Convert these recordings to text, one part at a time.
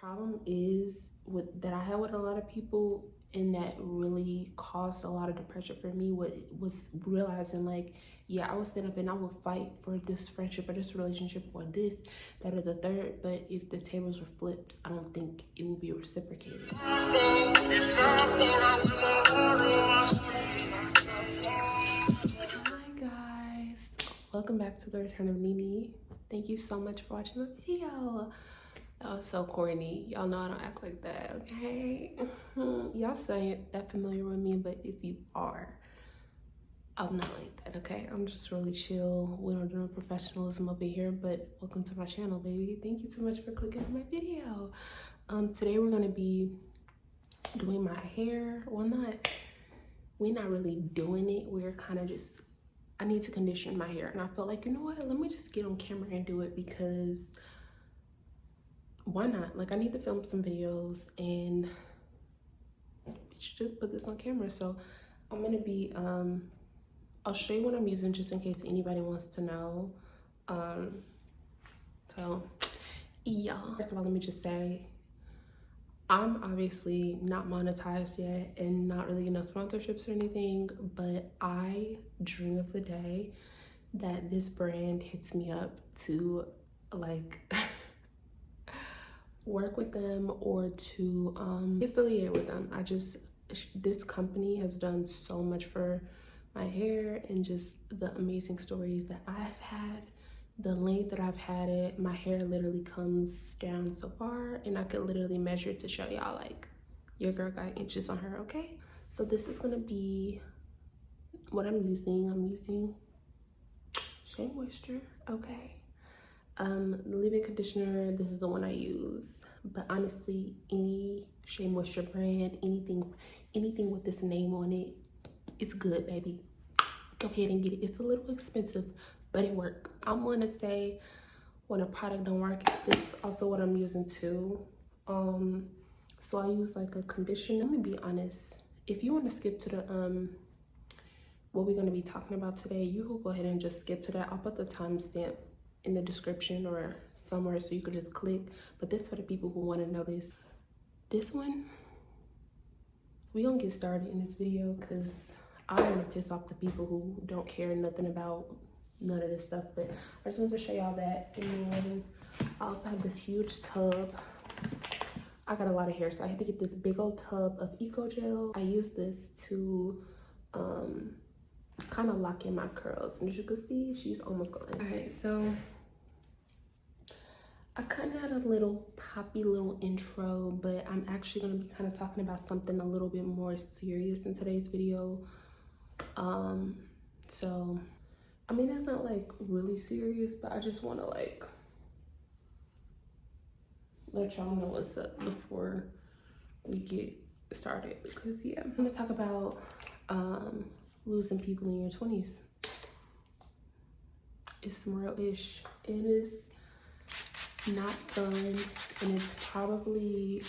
problem is with that I had with a lot of people, and that really caused a lot of depression for me, was realizing like, yeah, I would stand up and I would fight for this friendship or this relationship or this, that, or the third, but if the tables were flipped, I don't think it would be reciprocated. Hi guys, welcome back to the return of Nini. Thank you so much for watching my video. That was so corny. Y'all know I don't act like that, okay? Y'all ain't that familiar with me, but if you are, I'm not like that, okay? I'm just really chill. We don't do no professionalism over here, but welcome to my channel, baby. Thank you so much for clicking on my video. Today we're gonna be doing my hair. Well, we're not really doing it. We're kind of just, I need to condition my hair, and I felt like, you know what? Let me just get on camera and do it, because why not? Like, I need to film some videos and we should just put this on camera. So I'm gonna be I'll show you what I'm using just in case anybody wants to know. So yeah, first of all, let me just say I'm obviously not monetized yet and not really enough sponsorships or anything, but I dream of the day that this brand hits me up to like work with them or to be affiliated with them. This company has done so much for my hair, and just the amazing stories that I've had, the length that I've had it. My hair literally comes down so far, and I could literally measure to show y'all, like, your girl got inches on her, okay? So this is gonna be what I'm using. I'm using Shea Moisture, okay? The leave-in conditioner, this is the one I use. But honestly, any Shea Moisture brand, anything with this name on it, it's good, baby. Go ahead and get it. It's a little expensive, but it works. I'm gonna say when a product don't work, this is also what I'm using too. So I use like a conditioner. Let me be honest. If you want to skip to the what we're gonna be talking about today, you will go ahead and just skip to that. I'll put the timestamp in the description or somewhere so you could just click. But this for the people who want to notice. This one, we gonna get started in this video because I don't want to piss off the people who don't care nothing about none of this stuff. But I just wanted to show y'all that. And then I also have this huge tub. I got a lot of hair, so I had to get this big old tub of Eco Gel. I use this to kind of lock in my curls, and as you can see, she's almost gone. All right, so I kind of had a little poppy little intro, but I'm actually going to be kind of talking about something a little bit more serious in today's video. So I mean, it's not like really serious, but I just want to like let y'all know what's up before we get started, because yeah, I'm gonna talk about losing people in your 20s. It's some real ish. It is not fun, and it's probably,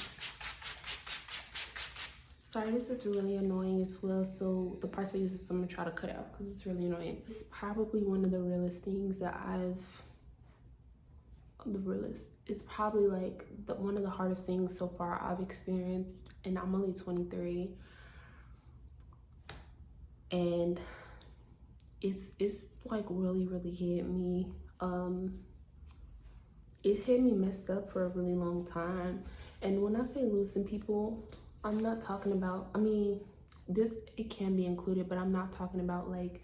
sorry, this is really annoying as well, so the parts I use I'm gonna try to cut out because it's really annoying. It's probably one of the realest things that it's probably like one of the hardest things so far I've experienced, and I'm only 23, and it's like really hit me. It's hit me messed up for a really long time. And when I say losing people, I'm not talking about, I mean, it can be included, but I'm not talking about like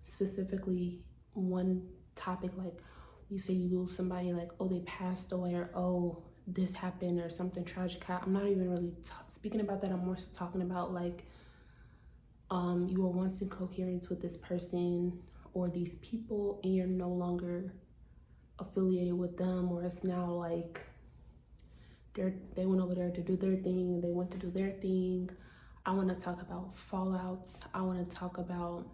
specifically one topic, like you say you lose somebody, like, oh, they passed away, or oh, this happened, or something tragic. I'm not even really speaking about that. I'm more so talking about like you were once in coherence with this person or these people, and you're no longer affiliated with them, or it's now like they went over there to do their thing, they went to do their thing. I want to talk about fallouts. I want to talk about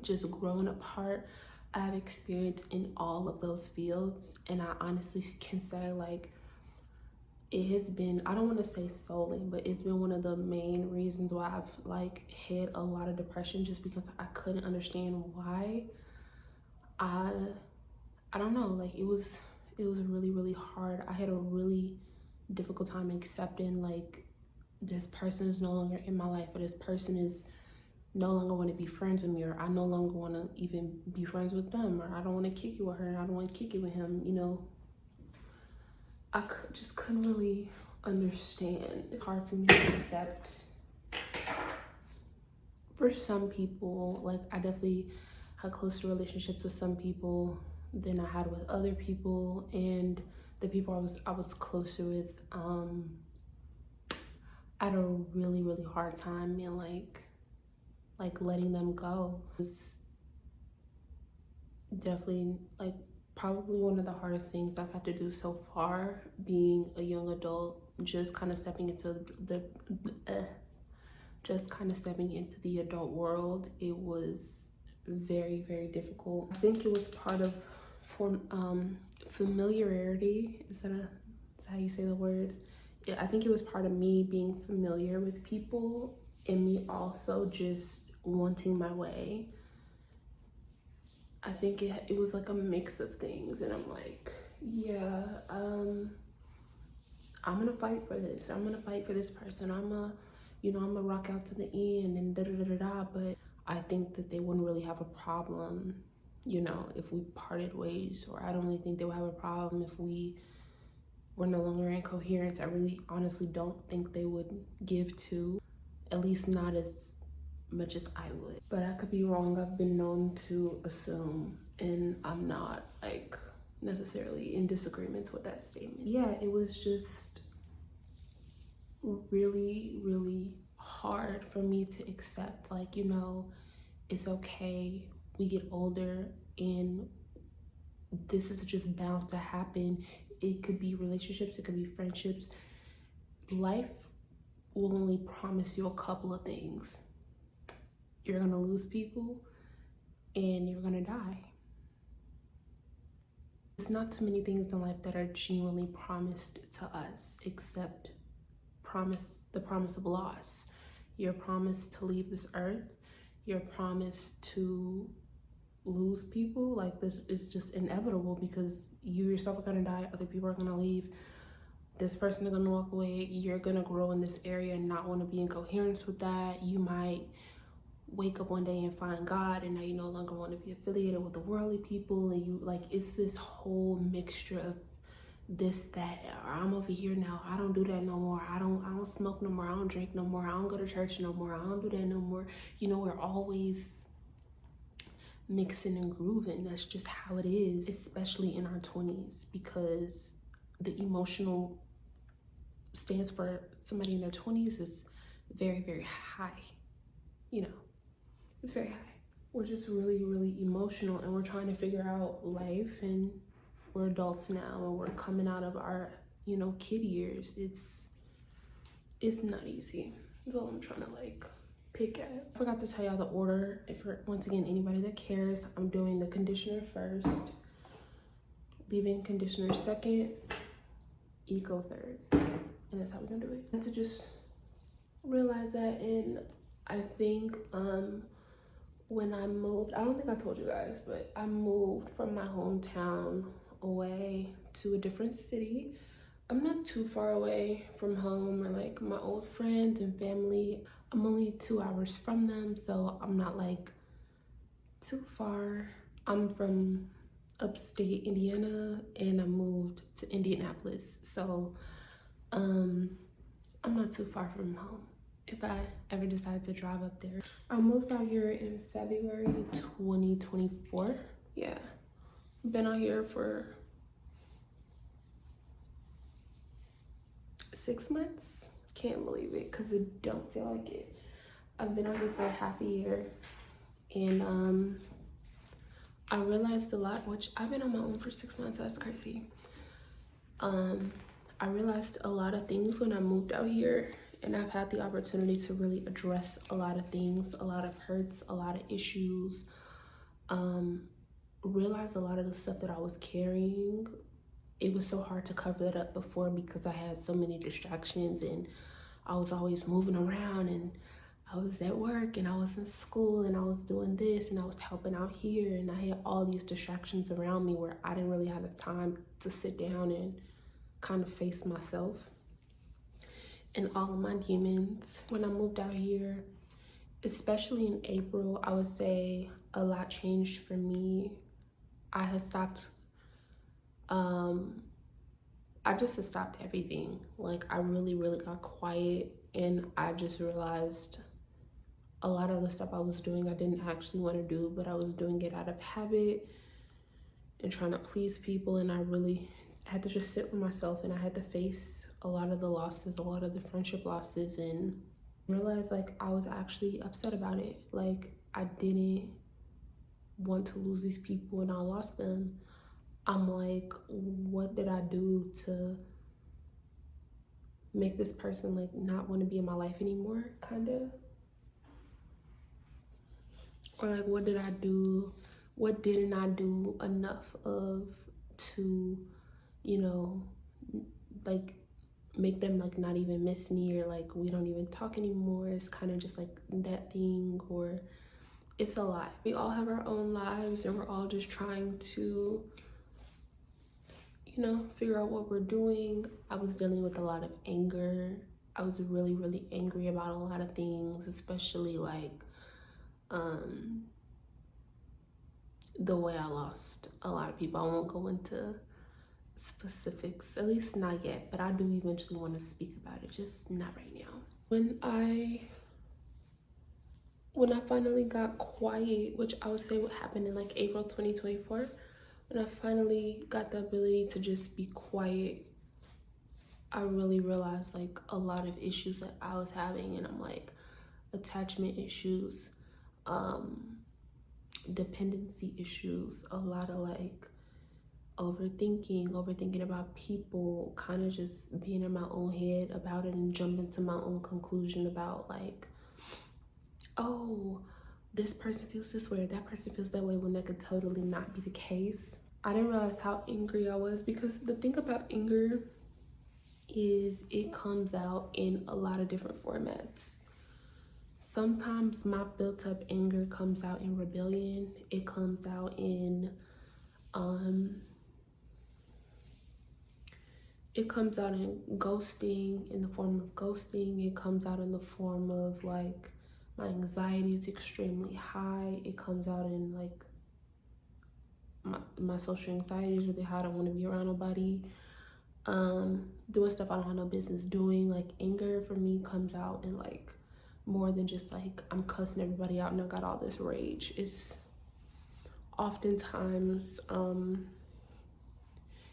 just growing apart. I've experienced in all of those fields, and I honestly can say like it has been, I don't want to say solely, but it's been one of the main reasons why I've like had a lot of depression, just because I couldn't understand why. I don't know, like it was really hard. I had a really difficult time accepting like this person is no longer in my life, or this person is no longer want to be friends with me, or I no longer want to even be friends with them, or I don't want to kick it with her, I don't want to kick it with him, you know. Just couldn't really understand. It's hard for me to accept. For some people, like I definitely had closer relationships with some people than I had with other people, and the people I was closer with, I had a really hard time in like letting them go. It's definitely like probably one of the hardest things I've had to do so far, being a young adult, just kind of stepping into the adult world. It was very difficult. I think it was part of familiarity. Is that how you say the word? Yeah, I think it was part of me being familiar with people, and me also just wanting my way. I think it was like a mix of things, and I'm like, yeah, I'm gonna fight for this. I'm gonna fight for this person. I'm gonna rock out to the end and da. But I think that they wouldn't really have a problem, you know, if we parted ways, or I don't really think they would have a problem if we were no longer in coherence. I really honestly don't think they would give to, at least not as much as I would. But I could be wrong. I've been known to assume, and I'm not like necessarily in disagreement with that statement. Yeah, it was just really hard for me to accept, like, you know, it's okay, we get older and this is just bound to happen. It could be relationships, it could be friendships. Life will only promise you a couple of things. You're gonna lose people and you're gonna die. There's not too many things in life that are genuinely promised to us, except the promise of loss. You're promised to leave this earth. You're promised to lose people. Like, this is just inevitable, because you yourself are gonna die, other people are gonna leave, this person is gonna walk away, you're gonna grow in this area and not want to be in coherence with that. You might wake up one day and find God, and now you no longer want to be affiliated with the worldly people, and you like, it's this whole mixture of this, that, or I'm over here now, I don't do that no more, I don't smoke no more, I don't drink no more, I don't go to church no more, I don't do that no more. You know, we're always mixing and grooving. That's just how it is, especially in our 20s, because the emotional stance for somebody in their 20s is very high. You know, it's very high. We're just really emotional, and we're trying to figure out life, and we're adults now, and we're coming out of our, you know, kid years. It's not easy. That's all I'm trying to like pick at. I forgot to tell y'all the order. Once again, anybody that cares, I'm doing the conditioner first, leave-in conditioner second, eco third, and that's how we're gonna do it. And to just realize that, and I think when I moved, I don't think I told you guys, but I moved from my hometown away to a different city. I'm not too far away from home or like my old friends and family. I'm only 2 hours from them, so I'm not like too far. I'm from upstate Indiana, and I moved to Indianapolis, so I'm not too far from home if I ever decide to drive up there. I moved out here in February 2024. Yeah, been out here for 6 months. Can't believe it, because it don't feel like it. I've been out here for half a year, and I realized a lot, which I've been on my own for 6 months. That's crazy. I realized a lot of things when I moved out here, and I've had the opportunity to really address a lot of things, a lot of hurts, a lot of issues. Realized a lot of the stuff that I was carrying, it was so hard to cover that up before, because I had so many distractions, and I was always moving around, and I was at work, and I was in school, and I was doing this, and I was helping out here, and I had all these distractions around me where I didn't really have the time to sit down and kind of face myself. and all of my demons. When I moved out here, especially in April, I would say a lot changed for me. I had stopped, I just had stopped everything. Like, I really, really got quiet, and I just realized a lot of the stuff I was doing I didn't actually want to do, but I was doing it out of habit and trying to please people. And I really had to just sit with myself, and I had to face a lot of the losses, a lot of the friendship losses, and realize like I was actually upset about it. Like, I didn't want to lose these people, and I lost them. I'm like, what did I do to make this person like not want to be in my life anymore, kind of? Or like, what did I do? What didn't I do enough of to, you know, like make them like not even miss me, or like we don't even talk anymore? It's kind of just like that thing. Or it's a lot. We all have our own lives, and we're all just trying to, you know, figure out what we're doing. I was dealing with a lot of anger. I was really, really angry about a lot of things, especially like the way I lost a lot of people. I won't go into specifics, at least not yet, but I do eventually want to speak about it, just not right now. When I finally got quiet, which I would say what happened in like April 2024, when I finally got the ability to just be quiet, I really realized like a lot of issues that I was having. And I'm like, attachment issues, dependency issues, a lot of like overthinking about people, kind of just being in my own head about it and jumping to my own conclusion about like, oh, this person feels this way or that person feels that way, when that could totally not be the case. I didn't realize how angry I was, because the thing about anger is it comes out in a lot of different formats. Sometimes my built up anger comes out in rebellion. It comes out in ghosting, in the form of ghosting. It comes out in the form of like my anxiety is extremely high. It comes out in like my social anxiety is really high. I don't want to be around nobody. Doing stuff I don't have no business doing. Like, anger for me comes out in like more than just like I'm cussing everybody out and I got all this rage. It's oftentimes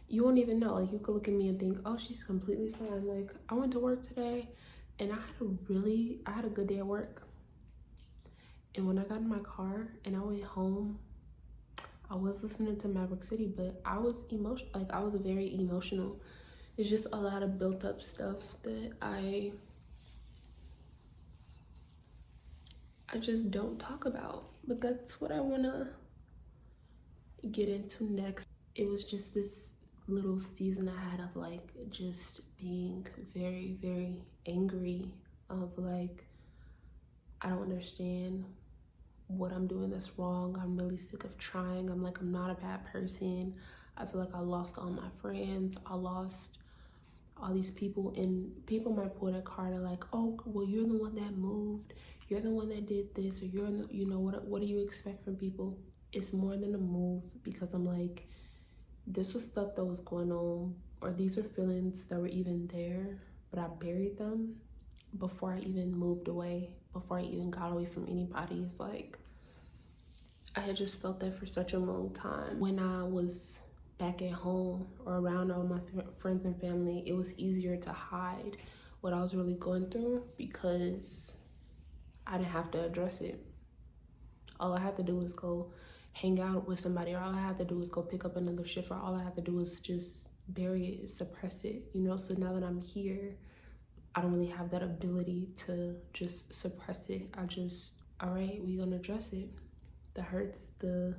you won't even know. Like, you could look at me and think, oh, she's completely fine. Like, I went to work today and I had a good day at work. And when I got in my car and I went home, I was listening to Maverick City, but I was emotional. Like, I was very emotional. It's just a lot of built up stuff that I just don't talk about. But that's what I want to get into next. It was just this little season I had of like just being very, very angry, of like, I don't understand what I'm doing that's wrong. I'm really sick of trying. I'm like, I'm not a bad person. I feel like I lost all my friends. I lost all these people, and people might pull that card like, oh, well, you're the one that moved. You're the one that did this, or you're the, you know, what do you expect from people? It's more than a move, because I'm like, this was stuff that was going on, or these were feelings that were even there, but I buried them before I even moved away, before I even got away from anybody. It's like, I had just felt that for such a long time. When I was back at home or around all my friends and family, it was easier to hide what I was really going through, because I didn't have to address it. All I had to do was go hang out with somebody, or all I had to do was go pick up another shift, or all I had to do was just bury it, suppress it, you know? So now that I'm here, I don't really have that ability to just suppress it. I just, all right, we're gonna address it. The hurts, the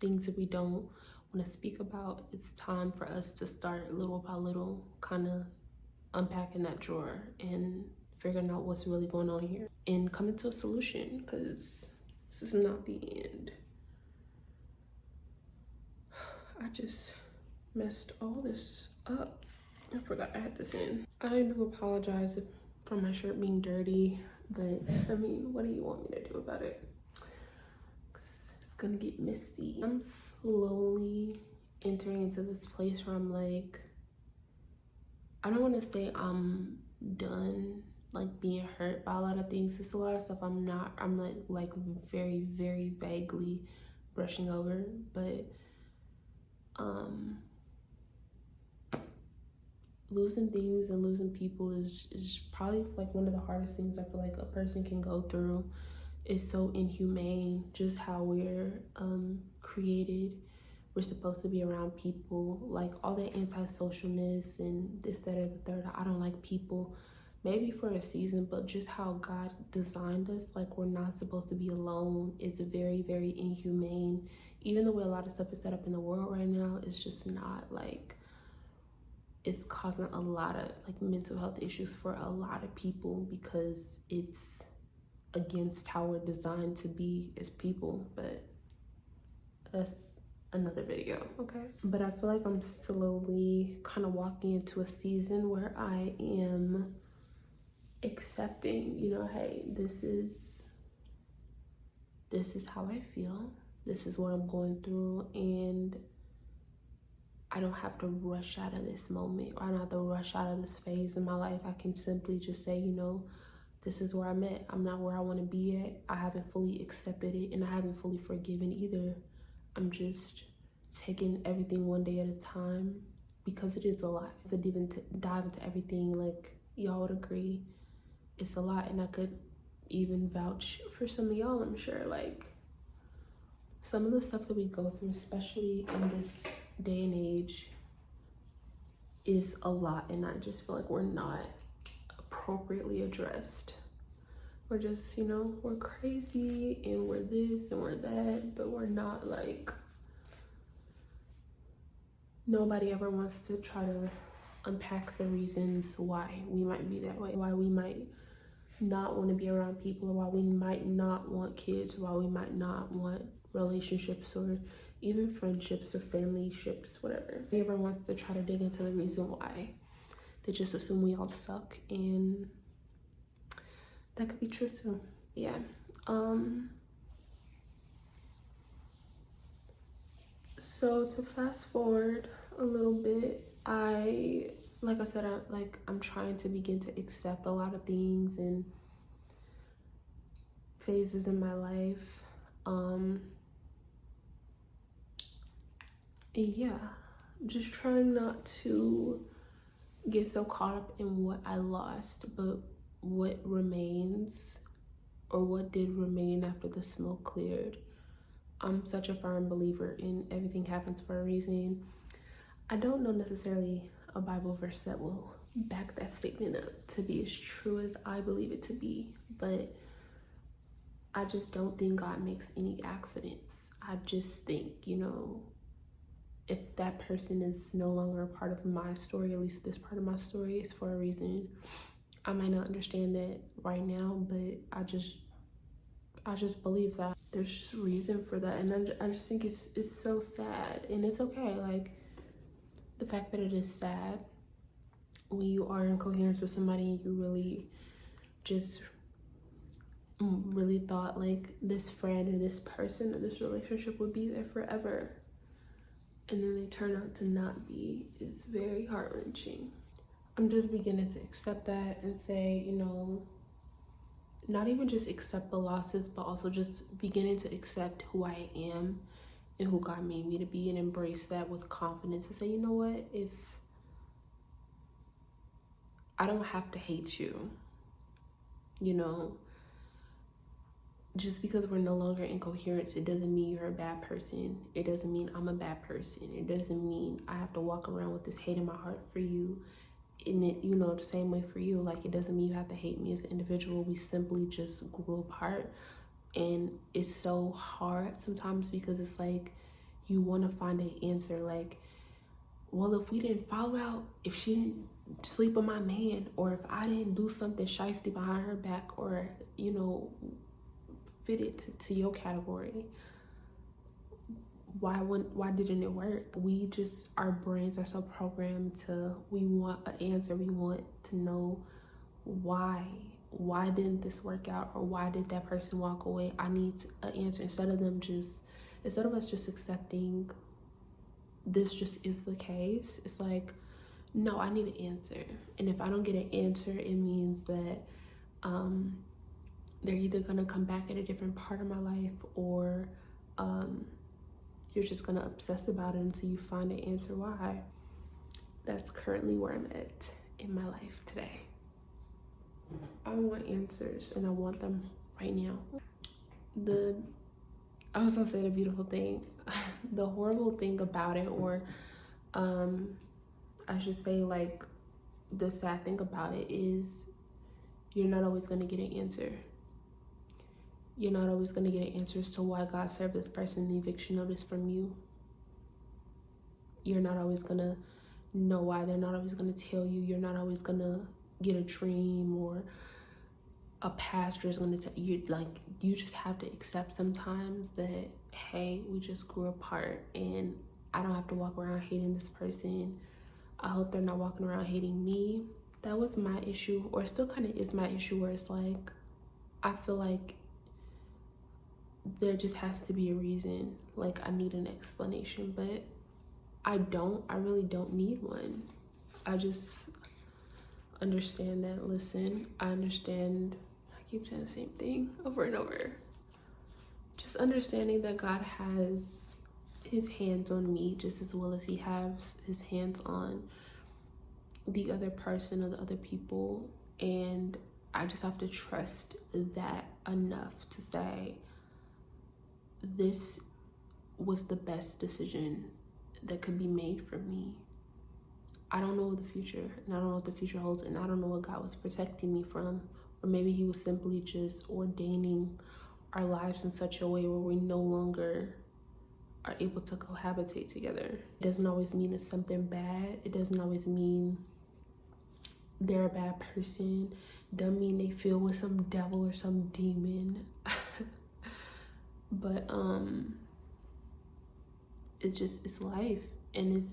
things that we don't want to speak about. It's time for us to start little by little kind of unpacking that drawer and figuring out what's really going on here and coming to a solution, because this is not the end. I just messed all this up. I forgot I had this in. I do apologize for my shirt being dirty, but I mean, what do you want me to do about it? It's gonna get misty. I'm slowly entering into this place where I'm like, I don't want to say I'm done like being hurt by a lot of things. It's a lot of stuff I'm like very, very vaguely brushing over, but losing things and losing people is probably like one of the hardest things I feel like a person can go through. It's so inhumane just how we're created. We're supposed to be around people, like all that antisocialness and this, that, or the third. I don't like people, maybe for a season, but just how God designed us, like we're not supposed to be alone, is very, very inhumane. Even the way a lot of stuff is set up in the world right now, it's just not like, it's causing a lot of like mental health issues for a lot of people because it's against how we're designed to be as people. But that's another video, okay? But I feel like I'm slowly kind of walking into a season where I am accepting, you know, hey, this is how I feel, this is what I'm going through, and I don't have to rush out of this moment, or I don't have to rush out of this phase in my life. I can simply just say, you know, this is where I'm at. I'm not where I want to be at. I haven't fully accepted it, and I haven't fully forgiven either. I'm just taking everything one day at a time because it is a lot. To even dive into everything, like y'all would agree, it's a lot. And I could even vouch for some of y'all, I'm sure. Like some of the stuff that we go through, especially in this day and age, is a lot. And I just feel like we're not appropriately addressed. We're just, you know, we're crazy and we're this and we're that, but we're not like, nobody ever wants to try to unpack the reasons why we might be that way, why we might not want to be around people, or why we might not want kids, why we might not want relationships or even friendships or family ships, whatever. Nobody ever wants to try to dig into the reason why. They just assume we all suck, and that could be true too. Yeah. So to fast forward a little bit, like I said, I'm trying to begin to accept a lot of things and phases in my life. And yeah, just trying not to get so caught up in what I lost, but what remains, or what did remain after the smoke cleared. I'm such a firm believer in everything happens for a reason. I don't know necessarily a Bible verse that will back that statement up to be as true as I believe it to be, but I just don't think God makes any accidents. I just think, you know, if that person is no longer a part of my story, at least this part of my story, is for a reason. I might not understand that right now, but I just believe that there's just a reason for that. And I just think it's so sad, and it's okay. Like, the fact that it is sad when you are in coherence with somebody and you really just really thought like this friend or this person or this relationship would be there forever, and then they turn out to not be, is very heart-wrenching. I'm just beginning to accept that and say, you know, not even just accept the losses, but also just beginning to accept who I am and who God made me to be, and embrace that with confidence and say, you know what, if I don't have to hate you, you know, just because we're no longer in coherence, it doesn't mean you're a bad person. It doesn't mean I'm a bad person. It doesn't mean I have to walk around with this hate in my heart for you. And it, you know, the same way for you. Like, it doesn't mean you have to hate me as an individual. We simply just grew apart. And it's so hard sometimes because it's like you want to find an answer. Like, well, if we didn't fall out, if she didn't sleep with my man, or if I didn't do something shiesty behind her back, or, you know, fit it to your category, why didn't it work? We just, our brains are so programmed to, we want an answer, we want to know why didn't this work out, or why did that person walk away? I need an answer, instead of us just accepting this just is the case. It's like, no, I need an answer, and if I don't get an answer, it means that they're either gonna come back at a different part of my life, or you're just gonna obsess about it until you find an answer why. That's currently where I'm at in my life today. I want answers, and I want them right now. I was gonna say the beautiful thing, the horrible thing about it, or I should say, like, the sad thing about it is you're not always gonna get an answer. You're not always gonna get an answer as to why God served this person the eviction notice from you. You're not always gonna know why. They're not always gonna tell you. You're not always gonna get a dream, or a pastor is gonna tell you. Like, you just have to accept sometimes that, hey, we just grew apart, and I don't have to walk around hating this person. I hope they're not walking around hating me. That was my issue, or still kind of is my issue, where it's like, I feel like there just has to be a reason. Like, I need an explanation, but I really don't need one. I just understand that, listen, I understand, I keep saying the same thing over and over. Just understanding that God has his hands on me just as well as he has his hands on the other person or the other people. And I just have to trust that enough to say, this was the best decision that could be made for me. I don't know the future, and I don't know what the future holds, and I don't know what God was protecting me from, or maybe he was simply just ordaining our lives in such a way where we no longer are able to cohabitate together. It doesn't always mean it's something bad. It doesn't always mean they're a bad person. It doesn't mean they feel with some devil or some demon. But it's life, and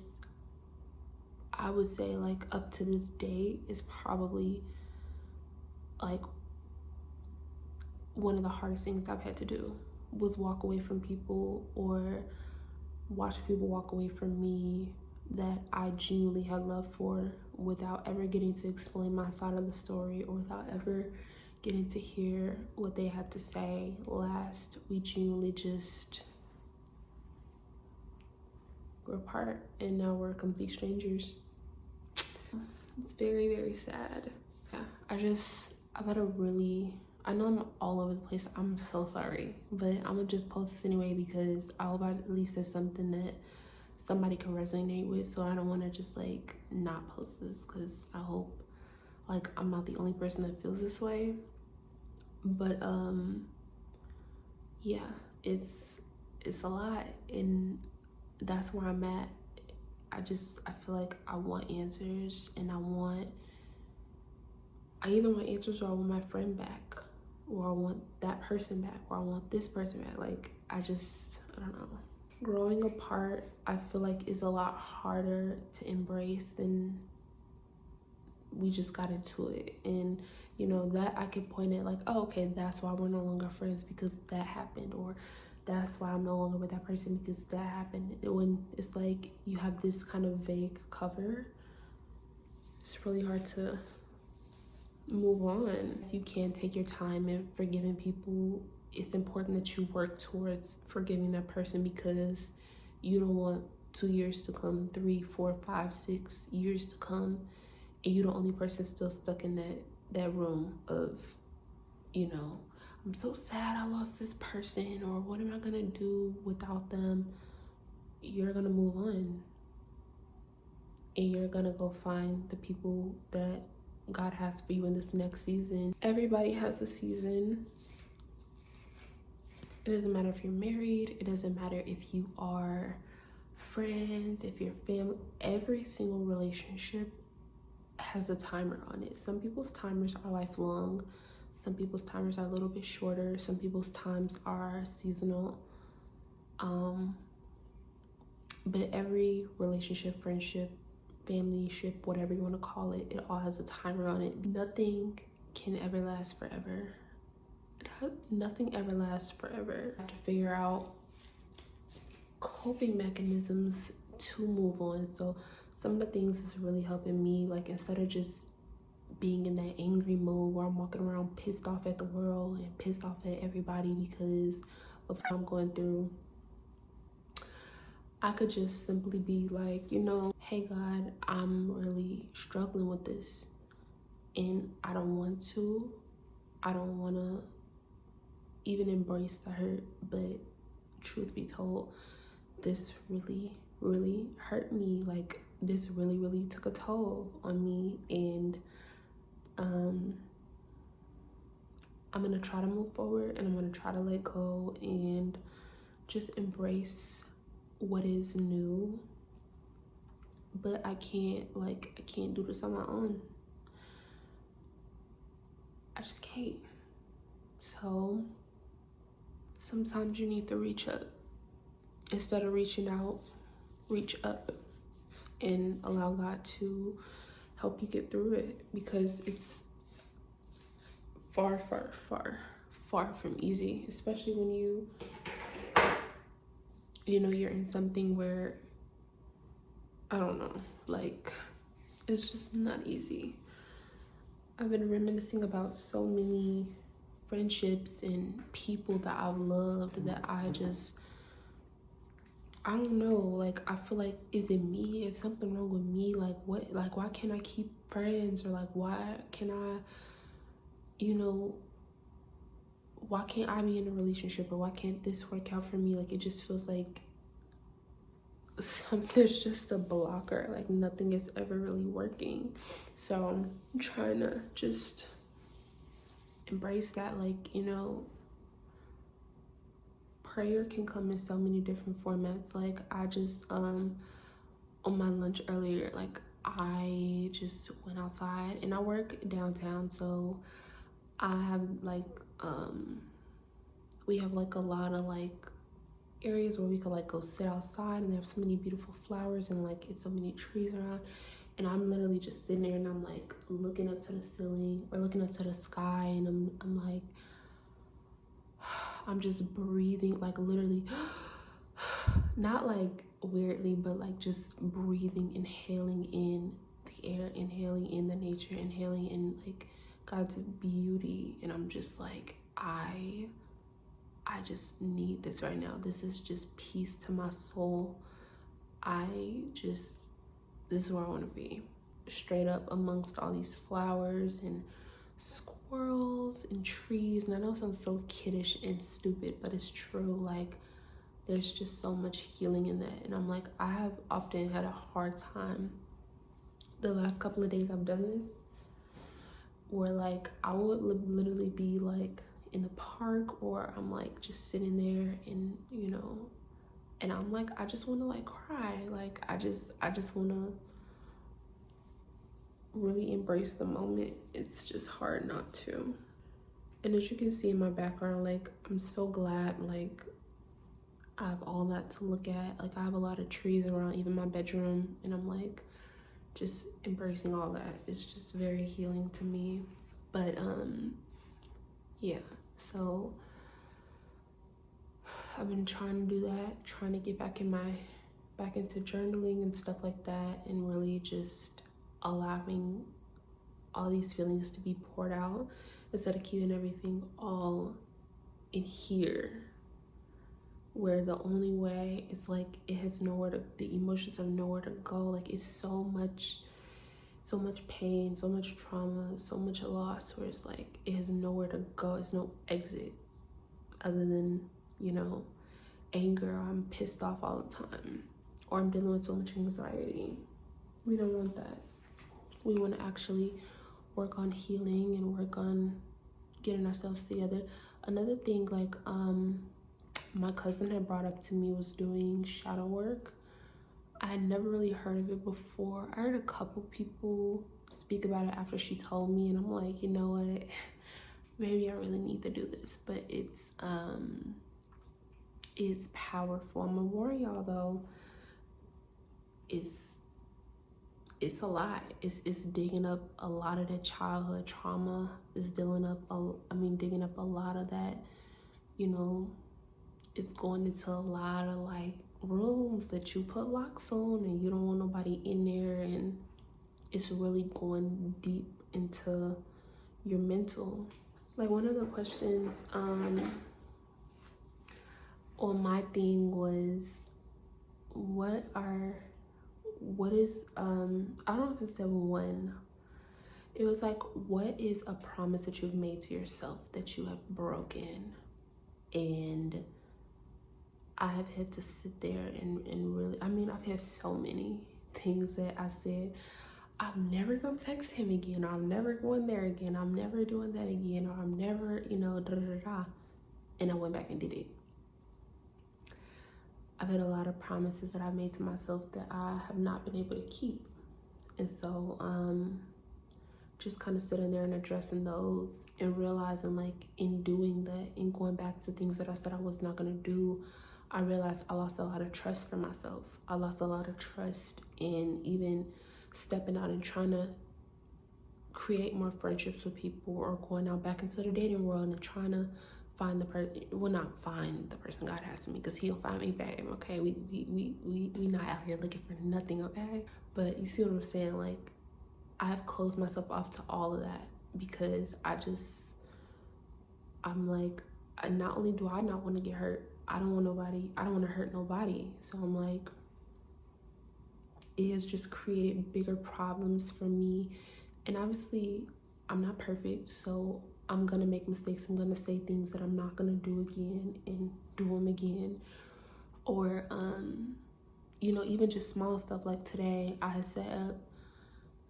I would say, like, up to this day is probably like one of the hardest things I've had to do, was walk away from people, or watch people walk away from me that I genuinely had love for, without ever getting to explain my side of the story, or without ever getting to hear what they had to say last. We genuinely just were apart, and now we're complete strangers. It's very, very sad. Yeah, I know I'm all over the place. I'm so sorry, but I'm gonna just post this anyway, because I hope I at least said something that somebody can resonate with. So I don't want to just, like, not post this, because I hope, like, I'm not the only person that feels this way. But yeah, it's a lot, and that's where I'm at. I feel like I want answers, and I either want answers, or I want my friend back, or I want that person back, or I want this person back. Like, I don't know. Growing apart, I feel like, is a lot harder to embrace than we just got into it. And, you know, that I could point at, like, oh, okay, that's why we're no longer friends, because that happened, or that's why I'm no longer with that person, because that happened. When it's like you have this kind of vague cover, it's really hard to move on. So you can't take your time in forgiving people. It's important that you work towards forgiving that person, because you don't want 2 years to come, 3, 4, 5, 6 years to come, and you're the only person still stuck in that room of, you know, I'm so sad I lost this person, or what am I gonna do without them? You're gonna move on, and you're gonna go find the people that God has for you in this next season. Everybody has a season. It doesn't matter if you're married. It doesn't matter if you are friends, if you're family. Every single relationship has a timer on it. Some people's timers are lifelong. Some people's timers are a little bit shorter. Some people's times are seasonal. But every relationship, friendship, family ship, whatever you want to call it, it all has a timer on it. Nothing can ever last forever. Nothing ever lasts forever. I have to figure out coping mechanisms to move on. So some of the things is really helping me, like instead of just being in that angry mode where I'm walking around pissed off at the world and pissed off at everybody because of what I'm going through, I could just simply be like, you know, hey God, I'm really struggling with this and I don't want to even embrace the hurt, but truth be told, this really hurt me. Like this really took a toll on me, and I'm gonna try to move forward and I'm gonna try to let go and just embrace what is new. But I can't do this on my own. I just can't. So sometimes you need to reach up. Instead of reaching out, reach up and allow God to help you get through it, because it's far from easy, especially when you know you're in something where, I don't know, like it's just not easy. I've been reminiscing about so many friendships and people that I've loved that I don't know, like I feel like, is it me? Is something wrong with me? Like what, like why can't I keep friends? Or like why can I, you know, why can't I be in a relationship? Or why can't this work out for me? Like it just feels like there's just a blocker, like nothing is ever really working. So I'm trying to just embrace that, like, you know, prayer can come in so many different formats. Like I just on my lunch earlier, like I just went outside, and I work downtown, so I have like we have like a lot of like areas where we could like go sit outside, and there's so many beautiful flowers and like it's so many trees around, and I'm literally just sitting there and I'm like looking up to the ceiling or looking up to the sky, and I'm like, I'm just breathing, like literally not like weirdly, but like just breathing, inhaling in the air, inhaling in the nature, inhaling in like God's beauty. And I'm just like, I just need this right now. This is just peace to my soul. This is where I want to be, straight up amongst all these flowers and squirrels and trees. And I know it sounds so kiddish and stupid, but it's true. Like there's just so much healing in that. And I'm like, I have often had a hard time the last couple of days I've done this, where like I would literally be like in the park, or I'm like just sitting there, and you know, and I'm like, I just want to like cry. Like I just want to really embrace the moment. It's just hard not to. And as you can see in my background, like I'm so glad, like I have all that to look at. Like I have a lot of trees around even my bedroom, and I'm like just embracing all that. It's just very healing to me. But yeah, so I've been trying to do that, trying to get back into journaling and stuff like that, and really just allowing all these feelings to be poured out instead of keeping everything all in here, where the only way is like it has nowhere to, the emotions have nowhere to go. Like it's so much pain, so much trauma, so much loss, where it's like it has nowhere to go. It's no exit other than, you know, anger. I'm pissed off all the time, or I'm dealing with so much anxiety. We don't want that. We want to actually work on healing and work on getting ourselves together. Another thing, like my cousin had brought up to me was doing shadow work. I had never really heard of it before. I heard a couple people speak about it after she told me, and I'm like, you know what, maybe I really need to do this. But it's powerful. I'm gonna warn y'all though, it's a lot. It's digging up a lot of that childhood trauma. It's digging up a lot of that, you know, it's going into a lot of like rooms that you put locks on and you don't want nobody in there, and it's really going deep into your mental. Like one of the questions on my thing was what is I don't know if it said one. It was like, what is a promise that you've made to yourself that you have broken? And I have had to sit there and really, I've had so many things that I said, I'm never gonna text him again, or I'm never going there again, I'm never doing that again, or I'm never, da da da. And I went back and did it. I've had a lot of promises that I've made to myself that I have not been able to keep. And so, just kind of sitting there and addressing those and realizing, like, in doing that and going back to things that I said I was not gonna do, I realized I lost a lot of trust for myself. I lost a lot of trust in even stepping out and trying to create more friendships with people, or going out back into the dating world and trying to find the person, well, not find the person God has for me, because he'll find me, babe, okay? We not out here looking for nothing, okay? But you see what I'm saying? Like, I've closed myself off to all of that because I'm like, not only do I not want to get hurt, I don't want to hurt nobody. So I'm like, it has just created bigger problems for me. And obviously, I'm not perfect, so I'm gonna make mistakes. I'm gonna say things that I'm not gonna do again and do them again. Or, even just small stuff. Like today, I had set up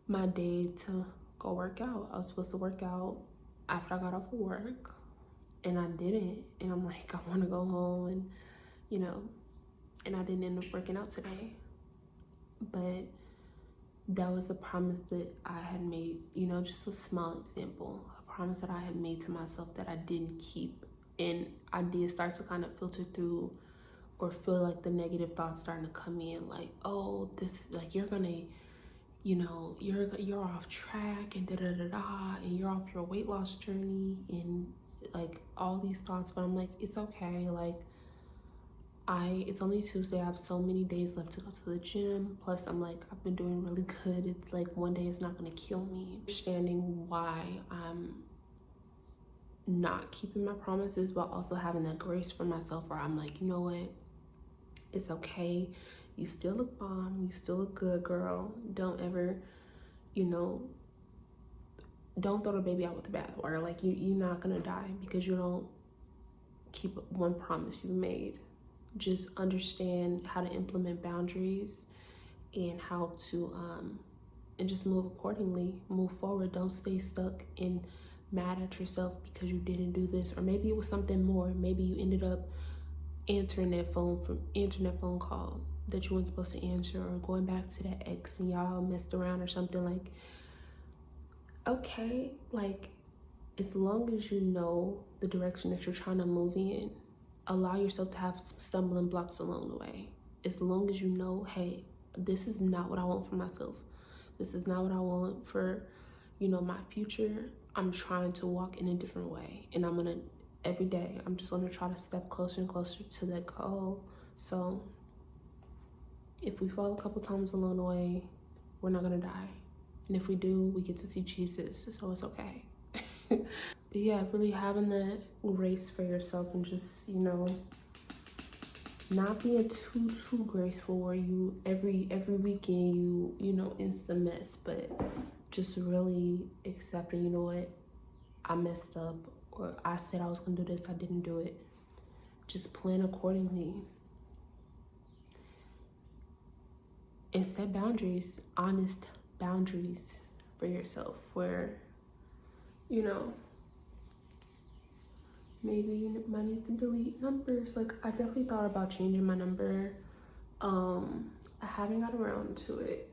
my day to go work out. I was supposed to work out after I got off of work, and I didn't. And I'm like, I want to go home, and I didn't end up working out today. But that was a promise that I had made, just a small example, a promise that I had made to myself that I didn't keep. And I did start to kind of filter through, or feel like the negative thoughts starting to come in, like, oh, this is like, you're gonna, you're off track, and da da da da, and you're off your weight loss journey, and like all these thoughts. But I'm like, it's okay. Like, it's only Tuesday. I have so many days left to go to the gym. Plus, I'm like, I've been doing really good. It's like, one day is not gonna kill me. Understanding why I'm not keeping my promises, but also having that grace for myself, where I'm like, you know what? It's okay. You still look bomb. You still look good, girl. Don't ever, don't throw the baby out with the bathwater. Like, you're not gonna die because you don't keep one promise you made. Just understand how to implement boundaries, and how to and just move accordingly, move forward. Don't stay stuck and mad at yourself because you didn't do this, or maybe it was something more. Maybe you ended up answering that phone call that you weren't supposed to answer, or going back to that ex and y'all messed around or something. Like, okay, like, as long as you know the direction that you're trying to move in, allow yourself to have some stumbling blocks along the way. As long as you know, hey, this is not what I want for myself. This is not what I want for, my future. I'm trying to walk in a different way. And every day, I'm just gonna try to step closer and closer to that goal. So if we fall a couple times along the way, we're not gonna die. And if we do, we get to see Jesus, so it's okay. But yeah, really having that grace for yourself, and just, not being too graceful, where you every weekend it's a mess, but just really accepting, you know what, I messed up, or I said I was gonna do this, I didn't do it. Just plan accordingly. And set boundaries, honest boundaries for yourself, where, maybe you might need to delete numbers. Like, I definitely thought about changing my number. I haven't got around to it,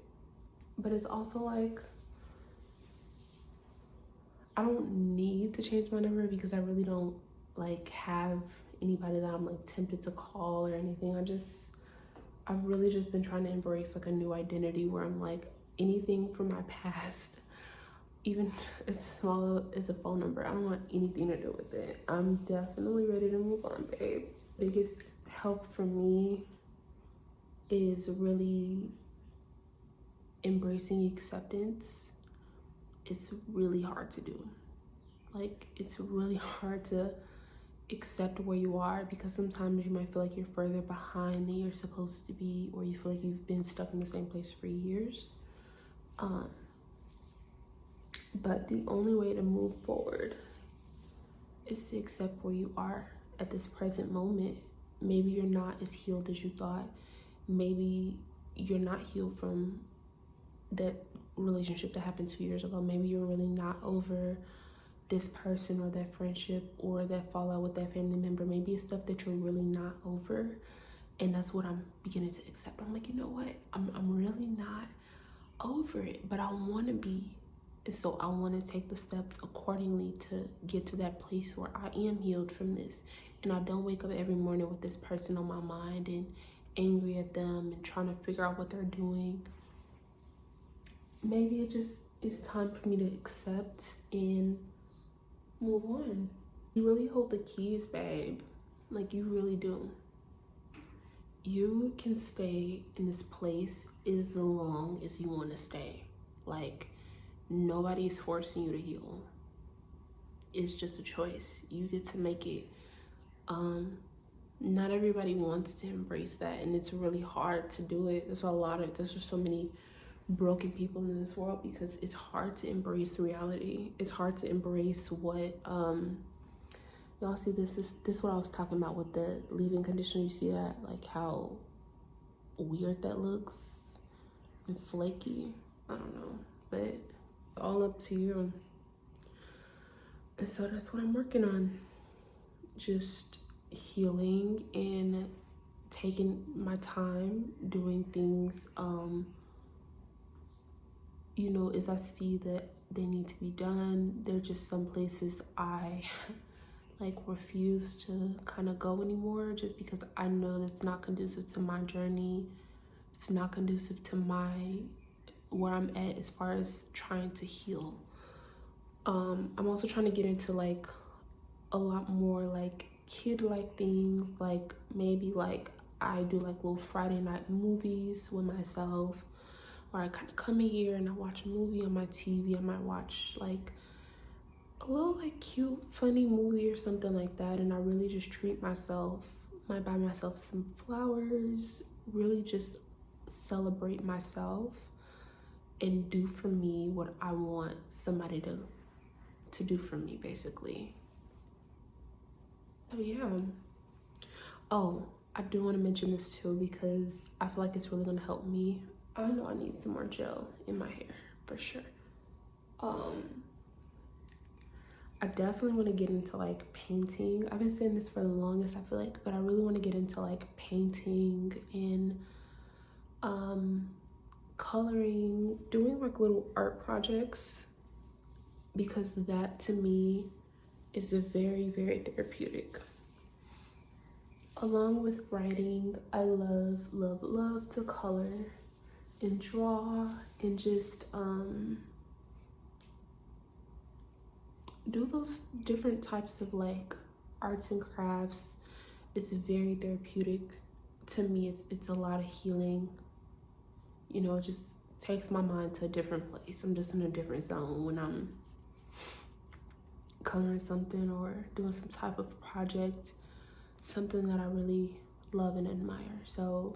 but it's also like, I don't need to change my number because I really don't like have anybody that I'm like tempted to call or anything. I've really just been trying to embrace like a new identity where I'm like, anything from my past, even as small as a phone number, I don't want anything to do with it. I'm definitely ready to move on, babe. Biggest help for me is really embracing acceptance. It's really hard to do. Like, it's really hard to accept where you are, because sometimes you might feel like you're further behind than you're supposed to be, or you feel like you've been stuck in the same place for years. But the only way to move forward is to accept where you are at this present moment. Maybe you're not as healed as you thought. Maybe you're not healed from that relationship that happened 2 years ago. Maybe you're really not over this person or that friendship or that fallout with that family member. Maybe it's stuff that you're really not over, and that's what I'm beginning to accept. I'm like, you know what, I'm really not over it, but I want to be. And so I want to take the steps accordingly to get to that place where I am healed from this, and I don't wake up every morning with this person on my mind and angry at them and trying to figure out what they're doing. Maybe it just is time for me to accept and move on. You really hold the keys, babe. Like, you really do. You can stay in this place as long as you want to stay. Like, nobody's forcing you to heal. It's just a choice. You get to make it. Not everybody wants to embrace that, and it's really hard to do it. There's just so many broken people in this world, because it's hard to embrace reality. It's hard to embrace what y'all see. This is what I was talking about with the leave-in conditioner. You see that, like, how weird that looks and flaky. I don't know, but it's all up to you. And so that's what I'm working on, just healing and taking my time, doing things you know, as I see that they need to be done. There are just some places I like refuse to kind of go anymore, just because I know that's not conducive to my journey. It's not conducive to where I'm at as far as trying to heal. I'm also trying to get into like a lot more like kid-like things, like maybe like I do like little Friday night movies with myself, where I kind of come in here and I watch a movie on my TV. I might watch like a little like cute, funny movie or something like that, and I really just treat myself. Might buy myself some flowers, really just celebrate myself and do for me what I want somebody to do for me, basically. So yeah. Oh, I do want to mention this too, because I feel like it's really going to help me. I know I need some more gel in my hair for sure. I definitely want to get into like painting. I've been saying this for the longest, I feel like, but I really want to get into like painting and coloring, doing like little art projects, because that to me is very, very therapeutic. Along with writing, I love to color and draw and just do those different types of like arts and crafts. It's very therapeutic to me. It's a lot of healing, you know. It just takes my mind to a different place. I'm just in a different zone when I'm coloring something or doing some type of project, something that I really love and admire. So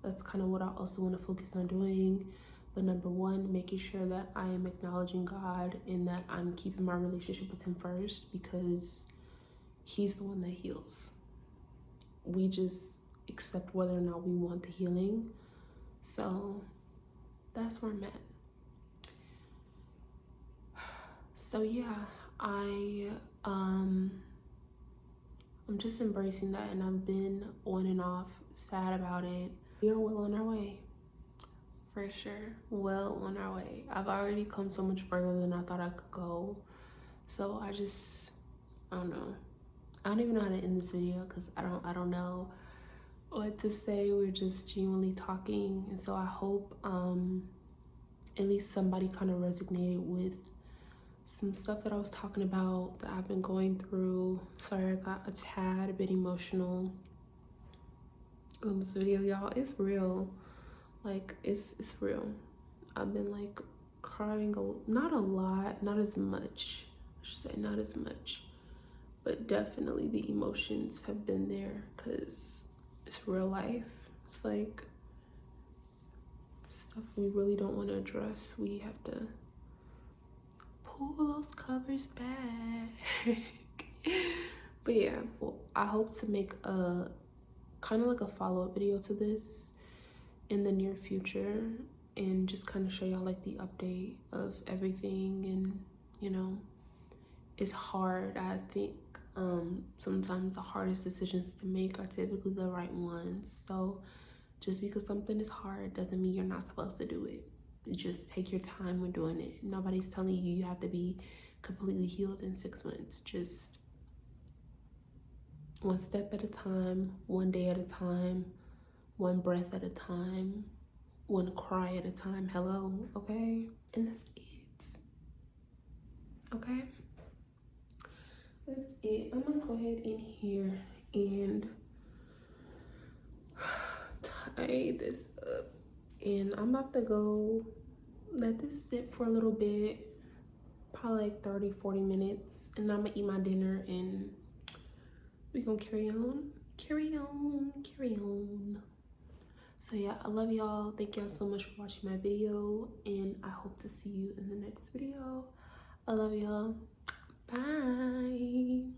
that's kind of what I also want to focus on doing. But number one, making sure that I am acknowledging God and that I'm keeping my relationship with him first, because he's the one that heals. We just accept whether or not we want the healing. So that's where I'm at. So yeah, I'm just embracing that, and I've been on and off sad about it. We are well on our way. For sure, well on our way. I've already come so much further than I thought I could go. So I don't know. I don't even know how to end this video, because I don't know what to say. We're just genuinely talking, and so I hope at least somebody kind of resonated with some stuff that I was talking about that I've been going through. Sorry, I got a tad a bit emotional on this video, y'all. It's real. Like, it's real. I've been like crying not a lot, not as much. I should say not as much, but definitely the emotions have been there because it's real life. It's like stuff we really don't want to address. We have to pull those covers back. But yeah, well, I hope to make a kind of like a follow-up video to this in the near future and just kind of show y'all like the update of everything. And you know, it's hard. I think sometimes the hardest decisions to make are typically the right ones. So just because something is hard doesn't mean you're not supposed to do it. Just take your time when doing it. Nobody's telling you you have to be completely healed in 6 months. Just one step at a time, one day at a time, one breath at a time, one cry at a time. Hello, okay? And that's it. Okay? That's it. I'm gonna go ahead in here and tie this up. And I'm about to go let this sit for a little bit, probably like 30-40 minutes, and I'm gonna eat my dinner and we gonna carry on. So yeah, I love y'all. Thank y'all so much for watching my video, and I hope to see you in the next video. I love y'all. Bye.